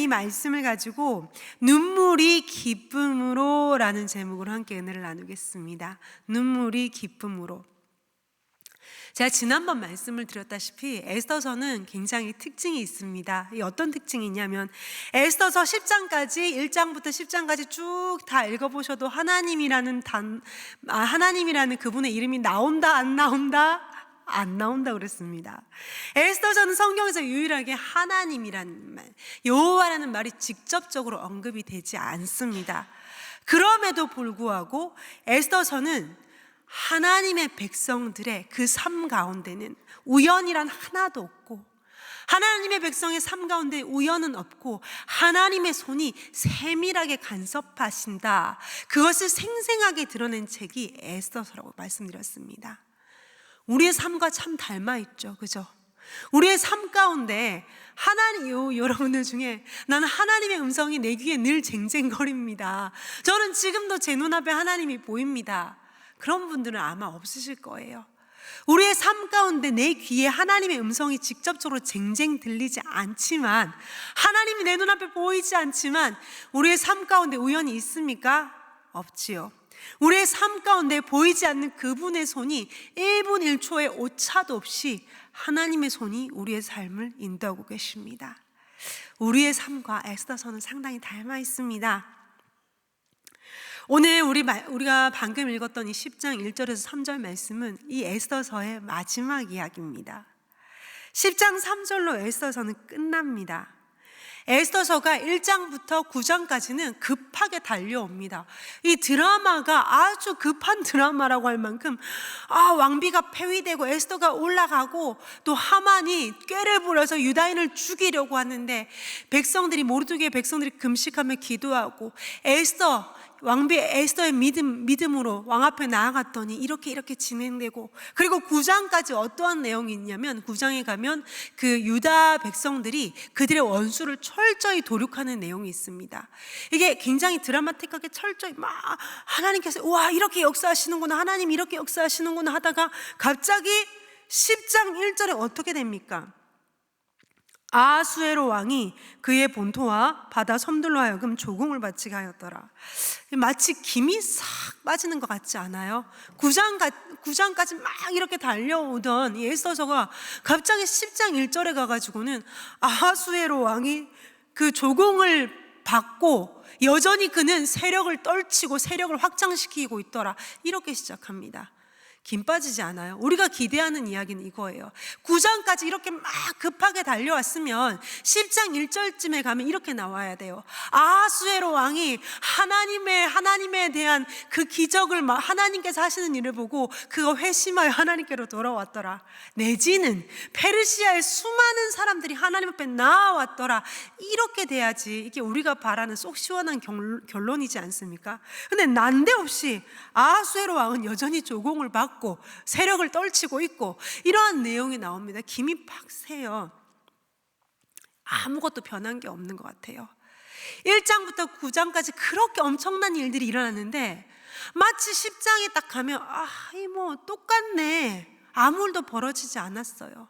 이 말씀을 가지고 눈물이 기쁨으로 라는 제목으로 함께 은혜를 나누겠습니다. 눈물이 기쁨으로. 제가 지난번 말씀을 드렸다시피 에스더서는 굉장히 특징이 있습니다. 이 어떤 특징이 있냐면 에스더서 10장까지 1장부터 10장까지 쭉 다 읽어보셔도 하나님이라는 그분의 이름이 나온다 안 나온다? 안 나온다 그랬습니다. 에스더서는 성경에서 유일하게 하나님이라는 말, 여호와라는 말이 직접적으로 언급이 되지 않습니다. 그럼에도 불구하고 에스더서는 하나님의 백성들의 그 삶 가운데는 우연이란 하나도 없고, 하나님의 백성의 삶 가운데 우연은 없고 하나님의 손이 세밀하게 간섭하신다, 그것을 생생하게 드러낸 책이 에스더서라고 말씀드렸습니다. 우리의 삶과 참 닮아있죠, 그죠? 우리의 삶 가운데 여러분들 중에 나는 하나님의 음성이 내 귀에 늘 쟁쟁거립니다, 저는 지금도 제 눈앞에 하나님이 보입니다, 그런 분들은 아마 없으실 거예요. 우리의 삶 가운데 내 귀에 하나님의 음성이 직접적으로 쟁쟁 들리지 않지만, 하나님이 내 눈앞에 보이지 않지만 우리의 삶 가운데 우연이 있습니까? 없지요. 우리의 삶 가운데 보이지 않는 그분의 손이 1분 1초의 오차도 없이 하나님의 손이 우리의 삶을 인도하고 계십니다. 우리의 삶과 에스더서는 상당히 닮아 있습니다. 오늘 우리가 방금 읽었던 이 10장 1절에서 3절 말씀은 이 에스더서의 마지막 이야기입니다. 10장 3절로 에스더서는 끝납니다. 에스더서가 1장부터 9장까지는 급하게 달려옵니다. 이 드라마가 아주 급한 드라마라고 할 만큼 왕비가 폐위되고 에스더가 올라가고 또 하만이 꾀를 부려서 유다인을 죽이려고 하는데 모르드게의 백성들이 금식하며 기도하고 왕비 에스더의 믿음으로 왕 앞에 나아갔더니 이렇게 진행되고, 그리고 9장까지 어떠한 내용이 있냐면 9장에 가면 그 유다 백성들이 그들의 원수를 철저히 도륙하는 내용이 있습니다. 이게 굉장히 드라마틱하게 철저히 막 하나님께서 와 이렇게 역사하시는구나, 하나님 이렇게 역사하시는구나 하다가 갑자기 10장 1절에 어떻게 됩니까? 아하수에로 왕이 그의 본토와 바다 섬들로 하여금 조공을 바치게 하였더라. 마치 김이 싹 빠지는 것 같지 않아요? 9장까지 막 이렇게 달려오던 이 에스더서가 갑자기 10장 1절에 가가지고는 아하수에로 왕이 그 조공을 받고 여전히 그는 세력을 떨치고 세력을 확장시키고 있더라, 이렇게 시작합니다. 김 빠지지 않아요. 우리가 기대하는 이야기는 이거예요. 9장까지 이렇게 막 급하게 달려왔으면 10장 1절쯤에 가면 이렇게 나와야 돼요. 아하수에로 왕이 하나님에 대한 그 기적을 하나님께서 하시는 일을 보고 그거 회심하여 하나님께로 돌아왔더라, 내지는 페르시아의 수많은 사람들이 하나님 앞에 나아왔더라, 이렇게 돼야지 이게 우리가 바라는 속 시원한 결론이지 않습니까? 근데 난데없이 아하수에로 왕은 여전히 조공을 받고 세력을 떨치고 있고 이러한 내용이 나옵니다. 김이 팍 새요. 아무것도 변한 게 없는 것 같아요. 1장부터 9장까지 그렇게 엄청난 일들이 일어났는데 마치 10장에 딱 가면 똑같네, 아무 일도 벌어지지 않았어요.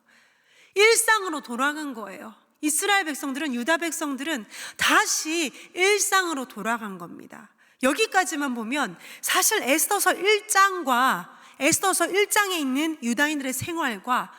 일상으로 돌아간 거예요. 이스라엘 백성들은, 유다 백성들은 다시 일상으로 돌아간 겁니다. 여기까지만 보면 사실 에스더서 1장에 있는 유다인들의 생활과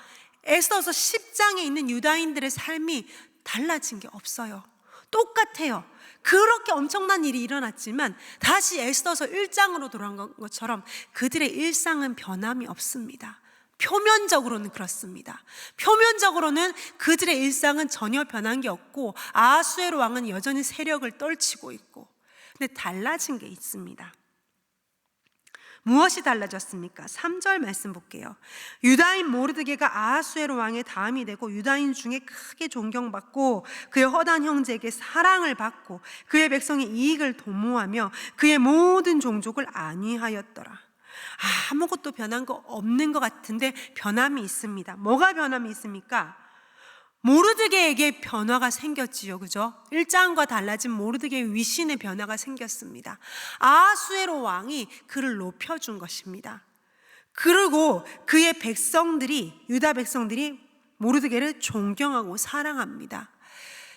에스더서 10장에 있는 유다인들의 삶이 달라진 게 없어요. 똑같아요. 그렇게 엄청난 일이 일어났지만 다시 에스더서 1장으로 돌아간 것처럼 그들의 일상은 변함이 없습니다. 표면적으로는 그렇습니다. 표면적으로는 그들의 일상은 전혀 변한 게 없고 아하수에로 왕은 여전히 세력을 떨치고 있고, 근데 달라진 게 있습니다. 무엇이 달라졌습니까? 3절 말씀 볼게요. 유다인 모르드게가 아하수에로 왕의 다음이 되고 유다인 중에 크게 존경받고 그의 허다한 형제에게 사랑을 받고 그의 백성의 이익을 도모하며 그의 모든 종족을 안위하였더라. 아무것도 변한 거 없는 것 같은데 변함이 있습니다. 뭐가 변함이 있습니까? 모르드게에게 변화가 생겼지요, 그죠? 1장과 달라진 모르드게의 위신의 변화가 생겼습니다. 아하수에로 왕이 그를 높여준 것입니다. 그리고 그의 백성들이, 유다 백성들이 모르드게를 존경하고 사랑합니다.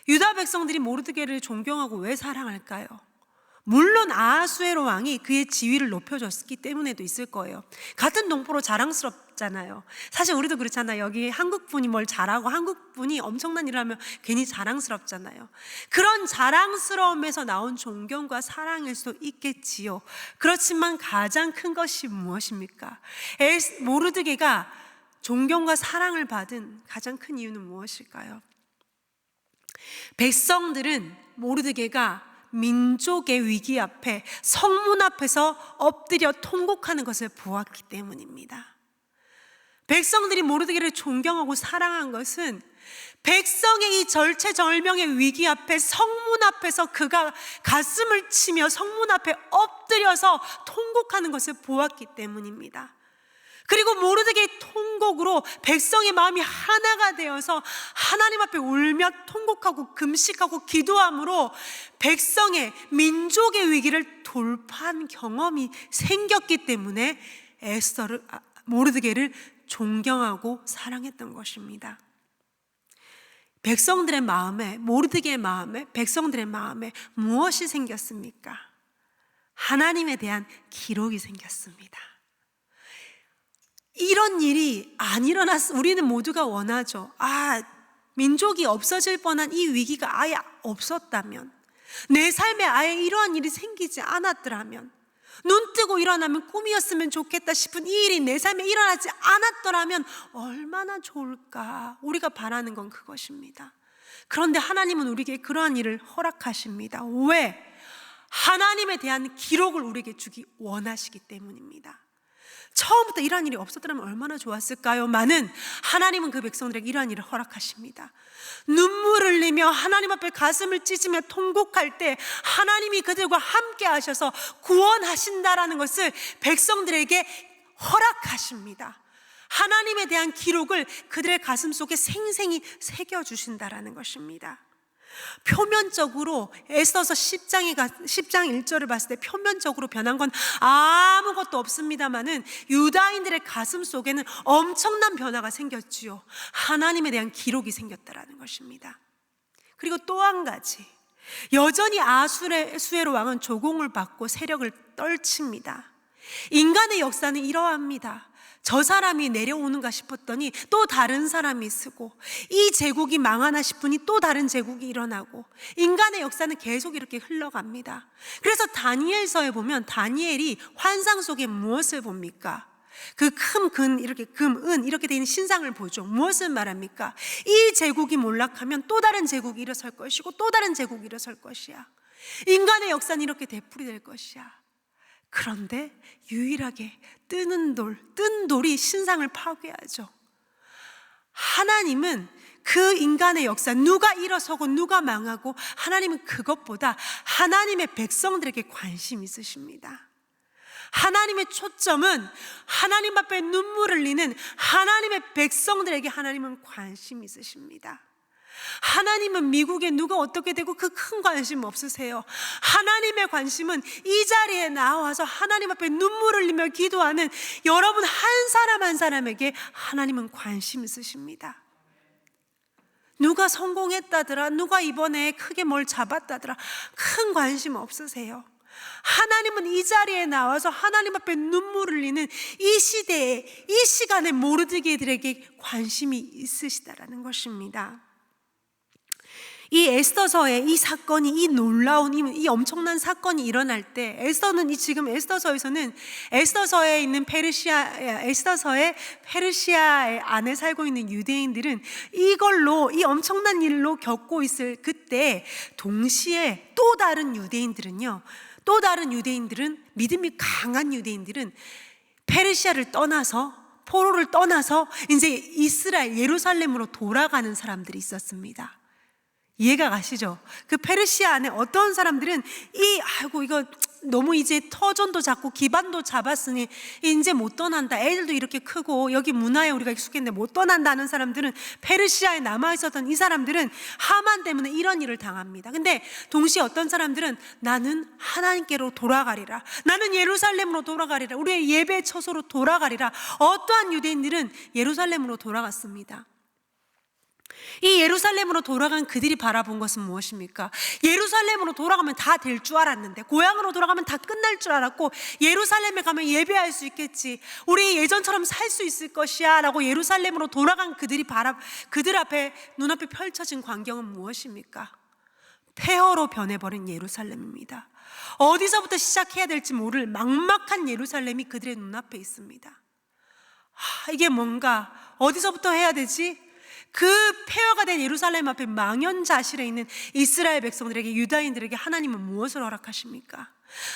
유다 백성들이 모르드게를 존경하고 왜 사랑할까요? 물론 아하수에로 왕이 그의 지위를 높여줬기 때문에도 있을 거예요. 같은 동포로 자랑스럽잖아요. 사실 우리도 그렇잖아요. 여기 한국분이 뭘 잘하고 한국분이 엄청난 일을 하면 괜히 자랑스럽잖아요. 그런 자랑스러움에서 나온 존경과 사랑일 수도 있겠지요. 그렇지만 가장 큰 것이 무엇입니까? 모르드게가 존경과 사랑을 받은 가장 큰 이유는 무엇일까요? 백성들은 모르드게가 민족의 위기 앞에 성문 앞에서 엎드려 통곡하는 것을 보았기 때문입니다. 백성들이 모르드게를 존경하고 사랑한 것은 백성의 이 절체절명의 위기 앞에 성문 앞에서 그가 가슴을 치며 성문 앞에 엎드려서 통곡하는 것을 보았기 때문입니다. 그리고 모르드게의 통곡으로 백성의 마음이 하나가 되어서 하나님 앞에 울며 통곡하고 금식하고 기도함으로 백성의 민족의 위기를 돌파한 경험이 생겼기 때문에 모르드게를 존경하고 사랑했던 것입니다. 백성들의 마음에, 모르드게의 마음에, 백성들의 마음에 무엇이 생겼습니까? 하나님에 대한 기록이 생겼습니다. 이런 일이 안 우리는 모두가 원하죠. 민족이 없어질 뻔한 이 위기가 아예 없었다면, 내 삶에 아예 이러한 일이 생기지 않았더라면, 눈 뜨고 일어나면 꿈이었으면 좋겠다 싶은 이 일이 내 삶에 일어나지 않았더라면 얼마나 좋을까. 우리가 바라는 건 그것입니다. 그런데 하나님은 우리에게 그러한 일을 허락하십니다. 왜? 하나님에 대한 기록을 우리에게 주기 원하시기 때문입니다. 처음부터 이러한 일이 없었더라면 얼마나 좋았을까요? 많은 하나님은 그 백성들에게 이러한 일을 허락하십니다. 눈물을 흘리며 하나님 앞에 가슴을 찢으며 통곡할 때 하나님이 그들과 함께 하셔서 구원하신다라는 것을 백성들에게 허락하십니다. 하나님에 대한 기록을 그들의 가슴 속에 생생히 새겨주신다라는 것입니다. 표면적으로 에스더서 10장 1절을 봤을 때 표면적으로 변한 건 아무것도 없습니다마는 유다인들의 가슴 속에는 엄청난 변화가 생겼지요. 하나님에 대한 기록이 생겼다라는 것입니다. 그리고 또 한 가지, 여전히 아하수에로 왕은 조공을 받고 세력을 떨칩니다. 인간의 역사는 이러합니다. 저 사람이 내려오는가 싶었더니 또 다른 사람이 쓰고, 이 제국이 망하나 싶으니 또 다른 제국이 일어나고, 인간의 역사는 계속 이렇게 흘러갑니다. 그래서 다니엘서에 보면 다니엘이 환상 속에 무엇을 봅니까? 그 큰 근, 이렇게 은 이렇게 되어 있는 신상을 보죠. 무엇을 말합니까? 이 제국이 몰락하면 또 다른 제국이 일어설 것이고 또 다른 제국이 일어설 것이야. 인간의 역사는 이렇게 되풀이될 것이야. 그런데 유일하게 뜬 돌이 신상을 파괴하죠. 하나님은 그 인간의 역사, 누가 일어서고 누가 망하고, 하나님은 그것보다 하나님의 백성들에게 관심이 있으십니다. 하나님의 초점은 하나님 앞에 눈물을 흘리는 하나님의 백성들에게 하나님은 관심이 있으십니다. 하나님은 미국에 누가 어떻게 되고 그 큰 관심 없으세요. 하나님의 관심은 이 자리에 나와서 하나님 앞에 눈물을 흘리며 기도하는 여러분 한 사람 한 사람에게 하나님은 관심 있으십니다. 누가 성공했다더라, 누가 이번에 크게 뭘 잡았다더라, 큰 관심 없으세요. 하나님은 이 자리에 나와서 하나님 앞에 눈물을 흘리는 이 시대에, 이 시간에 모르드게들에게 관심이 있으시다라는 것입니다. 이 에스더서의 이 사건이, 이 놀라운, 이 엄청난 사건이 일어날 때, 지금 에스더서에서는 에스더서에 있는 에스더서의 페르시아 안에 살고 있는 유대인들은 이걸로, 이 엄청난 일로 겪고 있을 그때 동시에 또 다른 유대인들은, 믿음이 강한 유대인들은 페르시아를 떠나서, 포로를 떠나서 이제 이스라엘, 예루살렘으로 돌아가는 사람들이 있었습니다. 이해가 가시죠? 그 페르시아 안에 어떤 사람들은 이거 너무 이제 터전도 잡고 기반도 잡았으니 이제 못 떠난다, 애들도 이렇게 크고 여기 문화에 우리가 익숙했는데 못 떠난다는 사람들은, 페르시아에 남아있었던 이 사람들은 하만 때문에 이런 일을 당합니다. 근데 동시에 어떤 사람들은 나는 하나님께로 돌아가리라, 나는 예루살렘으로 돌아가리라, 우리의 예배 처소로 돌아가리라. 어떠한 유대인들은 예루살렘으로 돌아갔습니다. 이 예루살렘으로 돌아간 그들이 바라본 것은 무엇입니까? 예루살렘으로 돌아가면 다 될 줄 알았는데, 고향으로 돌아가면 다 끝날 줄 알았고, 예루살렘에 가면 예배할 수 있겠지, 우리 예전처럼 살 수 있을 것이야 라고 예루살렘으로 돌아간 그들 앞에 눈앞에 펼쳐진 광경은 무엇입니까? 폐허로 변해버린 예루살렘입니다. 어디서부터 시작해야 될지 모를 막막한 예루살렘이 그들의 눈앞에 있습니다. 이게 뭔가, 어디서부터 해야 되지? 그 폐허가 된 예루살렘 앞에 망연자실해 있는 이스라엘 백성들에게, 유다인들에게 하나님은 무엇을 허락하십니까?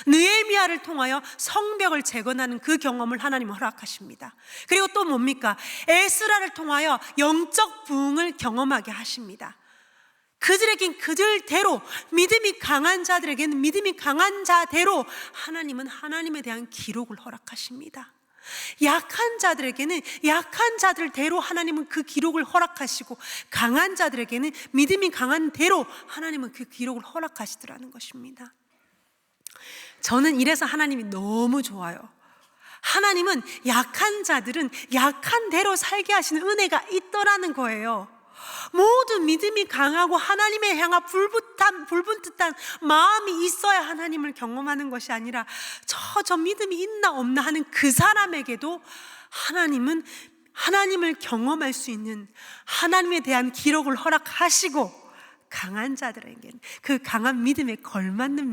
느헤미야를 통하여 성벽을 재건하는 그 경험을 하나님은 허락하십니다. 그리고 또 뭡니까? 에스라를 통하여 영적 부흥을 경험하게 하십니다. 그들에겐 그들대로, 믿음이 강한 자들에게는 믿음이 강한 자대로 하나님은 하나님에 대한 기록을 허락하십니다. 약한 자들에게는 약한 자들대로 하나님은 그 기록을 허락하시고, 강한 자들에게는 믿음이 강한 대로 하나님은 그 기록을 허락하시더라는 것입니다. 저는 이래서 하나님이 너무 좋아요. 하나님은 약한 자들은 약한 대로 살게 하시는 은혜가 있더라는 거예요. 모두 믿음이 강하고 하나님에 향한 불붙듯한 마음이 있어야 하나님을 경험하는 것이 아니라, 저 믿음이 있나 없나 하는 그 사람에게도 하나님은 하나님을 경험할 수 있는 하나님에 대한 기록을 허락하시고, 강한 자들에게는 그 강한 믿음에 걸맞는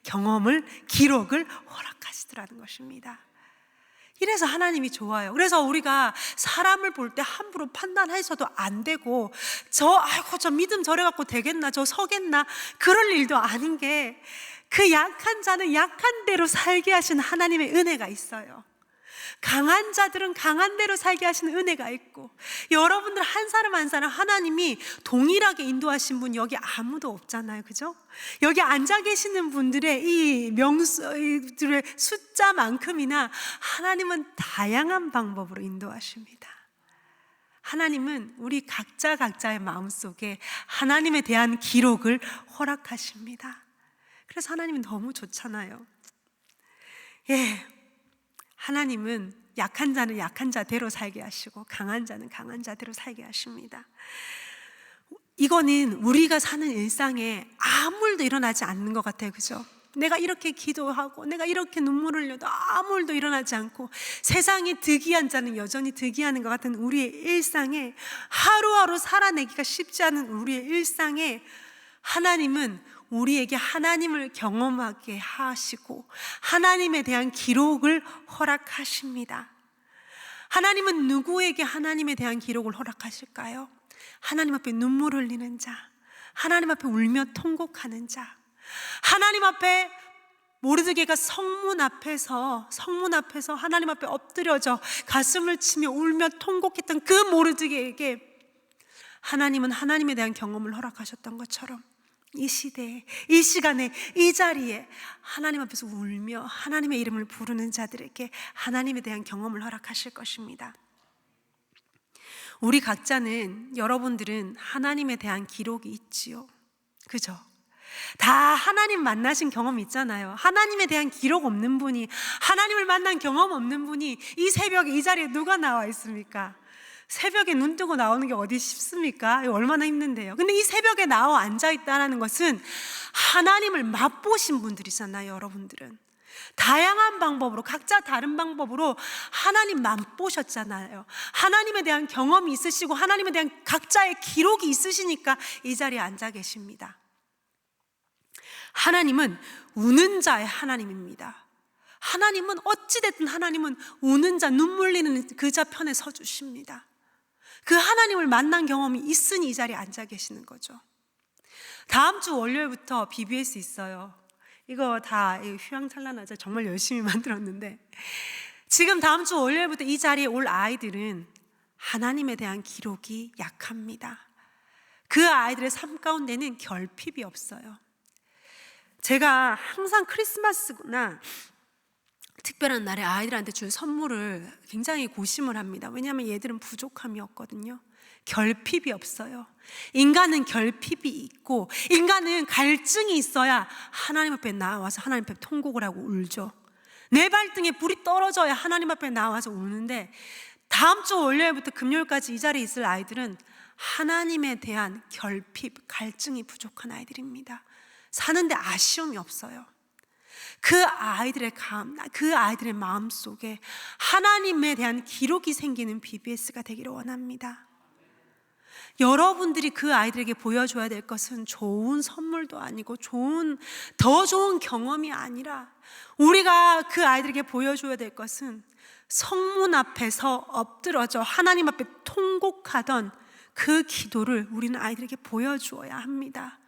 경험을, 기록을 허락하시더라는 것입니다. 이래서 하나님이 좋아요. 그래서 우리가 사람을 볼 때 함부로 판단해서도 안 되고, 저 믿음 저래 갖고 되겠나, 저 서겠나, 그럴 일도 아닌 게, 그 약한 자는 약한 대로 살게 하신 하나님의 은혜가 있어요. 강한 자들은 강한 대로 살게 하시는 은혜가 있고, 여러분들 한 사람 한 사람 하나님이 동일하게 인도하신 분 여기 아무도 없잖아요, 그죠? 여기 앉아 계시는 분들의 이 명수들의 숫자만큼이나 하나님은 다양한 방법으로 인도하십니다. 하나님은 우리 각자의 마음속에 하나님에 대한 기록을 허락하십니다. 그래서 하나님은 너무 좋잖아요. 하나님은 약한 자는 약한 자대로 살게 하시고, 강한 자는 강한 자대로 살게 하십니다. 이거는 우리가 사는 일상에 아무 일도 일어나지 않는 것 같아요, 그죠? 내가 이렇게 기도하고 내가 이렇게 눈물을 흘려도 아무 일도 일어나지 않고, 세상이 득이한 자는 여전히 득이하는 것 같은 우리의 일상에, 하루하루 살아내기가 쉽지 않은 우리의 일상에 하나님은 우리에게 하나님을 경험하게 하시고 하나님에 대한 기록을 허락하십니다. 하나님은 누구에게 하나님에 대한 기록을 허락하실까요? 하나님 앞에 눈물 흘리는 자, 하나님 앞에 울며 통곡하는 자, 하나님 앞에, 모르드게가 성문 앞에서 하나님 앞에 엎드려져 가슴을 치며 울며 통곡했던 그 모르드게에게 하나님은 하나님에 대한 경험을 허락하셨던 것처럼, 이 시대에, 이 시간에, 이 자리에 하나님 앞에서 울며 하나님의 이름을 부르는 자들에게 하나님에 대한 경험을 허락하실 것입니다. 우리 각자는, 여러분들은 하나님에 대한 기록이 있지요, 그죠? 다 하나님 만나신 경험 있잖아요. 하나님에 대한 기록 없는 분이, 하나님을 만난 경험 없는 분이 이 새벽에 이 자리에 누가 나와 있습니까? 새벽에 눈 뜨고 나오는 게 어디 쉽습니까? 얼마나 힘든데요. 근데 이 새벽에 나와 앉아있다는 것은 하나님을 맛보신 분들이잖아요, 여러분들은. 다양한 방법으로, 각자 다른 방법으로 하나님 맛보셨잖아요. 하나님에 대한 경험이 있으시고 하나님에 대한 각자의 기록이 있으시니까 이 자리에 앉아 계십니다. 하나님은 우는 자의 하나님입니다. 하나님은 어찌됐든 하나님은 우는 자, 눈물 흘리는 그 자 편에 서주십니다. 그 하나님을 만난 경험이 있으니 이 자리에 앉아 계시는 거죠. 다음 주 월요일부터 BBS 있어요. 이거 다 휘황찬란하죠. 정말 열심히 만들었는데, 지금 다음 주 월요일부터 이 자리에 올 아이들은 하나님에 대한 기록이 약합니다. 그 아이들의 삶 가운데는 결핍이 없어요. 제가 항상 크리스마스나 특별한 날에 아이들한테 줄 선물을 굉장히 고심을 합니다. 왜냐하면 얘들은 부족함이 없거든요. 결핍이 없어요. 인간은 결핍이 있고, 인간은 갈증이 있어야 하나님 앞에 나와서 하나님 앞에 통곡을 하고 울죠. 내 발등에 불이 떨어져야 하나님 앞에 나와서 우는데, 다음 주 월요일부터 금요일까지 이 자리에 있을 아이들은 하나님에 대한 결핍, 갈증이 부족한 아이들입니다. 사는데 아쉬움이 없어요. 그 아이들의 마음 속에 하나님에 대한 기록이 생기는 BBS가 되기를 원합니다. 여러분들이 그 아이들에게 보여줘야 될 것은 좋은 선물도 아니고 더 좋은 경험이 아니라, 우리가 그 아이들에게 보여줘야 될 것은 성문 앞에서 엎드러져 하나님 앞에 통곡하던 그 기도를 우리는 아이들에게 보여주어야 합니다.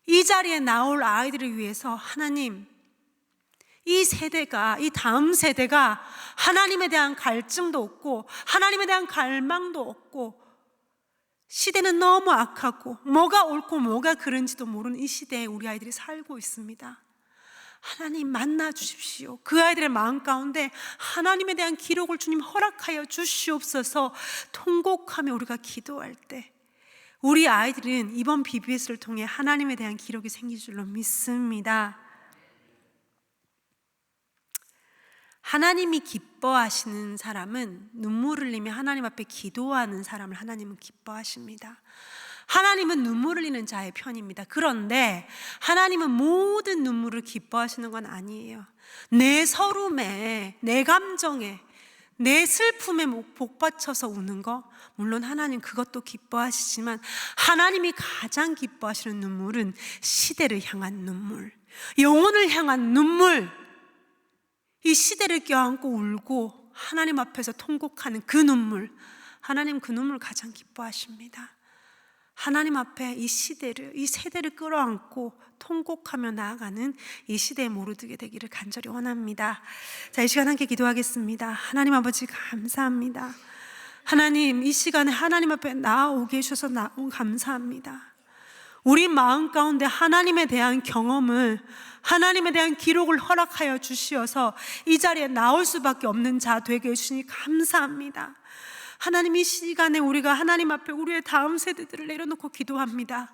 이 자리에 나올 아이들을 위해서 하나님, 이 다음 세대가 하나님에 대한 갈증도 없고 하나님에 대한 갈망도 없고, 시대는 너무 악하고 뭐가 옳고 뭐가 그른지도 모르는 이 시대에 우리 아이들이 살고 있습니다. 하나님 만나 주십시오. 그 아이들의 마음 가운데 하나님에 대한 기록을 주님 허락하여 주시옵소서. 통곡하며 우리가 기도할 때 우리 아이들은 이번 BBS를 통해 하나님에 대한 기록이 생길 줄로 믿습니다. 하나님이 기뻐하시는 사람은 눈물 흘리며 하나님 앞에 기도하는 사람을 하나님은 기뻐하십니다. 하나님은 눈물 흘리는 자의 편입니다. 그런데 하나님은 모든 눈물을 기뻐하시는 건 아니에요. 내 서름에, 내 감정에, 내 슬픔에 복받쳐서 우는 거, 물론 하나님 그것도 기뻐하시지만 하나님이 가장 기뻐하시는 눈물은 시대를 향한 눈물, 영혼을 향한 눈물, 이 시대를 껴안고 울고 하나님 앞에서 통곡하는 그 눈물, 하나님 그 눈물 가장 기뻐하십니다. 하나님 앞에 이 세대를 끌어안고 통곡하며 나아가는 이 시대에 모르게 되기를 간절히 원합니다. 자, 이 시간 함께 기도하겠습니다. 하나님 아버지 감사합니다. 하나님, 이 시간에 하나님 앞에 나오게 해주셔서 감사합니다. 우리 마음 가운데 하나님에 대한 경험을, 하나님에 대한 기록을 허락하여 주시어서 이 자리에 나올 수밖에 없는 자 되게 해주시니 감사합니다. 하나님, 이 시간에 우리가 하나님 앞에 우리의 다음 세대들을 내려놓고 기도합니다.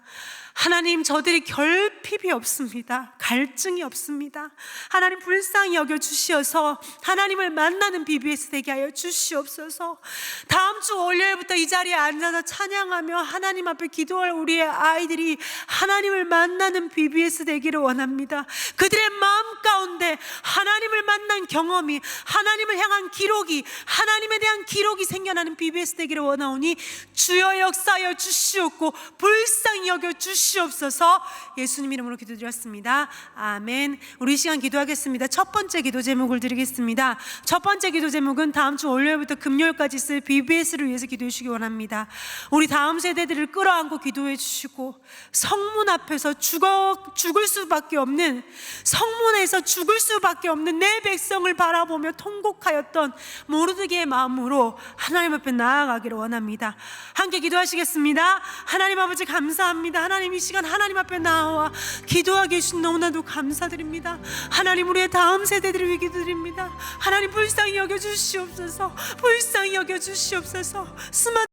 하나님, 저들이 결핍이 없습니다. 갈증이 없습니다. 하나님, 불쌍히 여겨 주시어서 하나님을 만나는 BBS 되게 하여 주시옵소서. 다음 주 월요일부터 이 자리에 앉아서 찬양하며 하나님 앞에 기도할 우리의 아이들이 하나님을 만나는 BBS 되기를 원합니다. 그들의 마음 가운데 하나님을 만난 경험이, 하나님을 향한 기록이, 하나님에 대한 기록이 생겨나는 BBS 되기를 원하오니 주여 역사하여 주시옵고 불쌍히 여겨 주시옵소서. 예수님 이름으로 기도드렸습니다. 아멘. 우리 이 시간 기도하겠습니다. 첫 번째 기도 제목을 드리겠습니다. 첫 번째 기도 제목은 다음 주 월요일부터 금요일까지 쓸 BBS를 위해서 기도해 주시기 원합니다. 우리 다음 세대들을 끌어안고 기도해 주시고, 성문 앞에서 죽을 수밖에 없는, 성문에서 죽을 수밖에 없는 내 백성을 바라보며 통곡하였던 모르드게의 마음으로 하나님 앞에 나아가기를 원합니다. 함께 기도하시겠습니다. 하나님 아버지 감사합니다. 하나님, 이 시간 하나님 앞에 나와 기도하게 해주신 너무나도 감사드립니다. 하나님, 우리의 다음 세대들을 위해 기도드립니다. 하나님, 불쌍히 여겨주시옵소서. 불쌍히 여겨주시옵소서.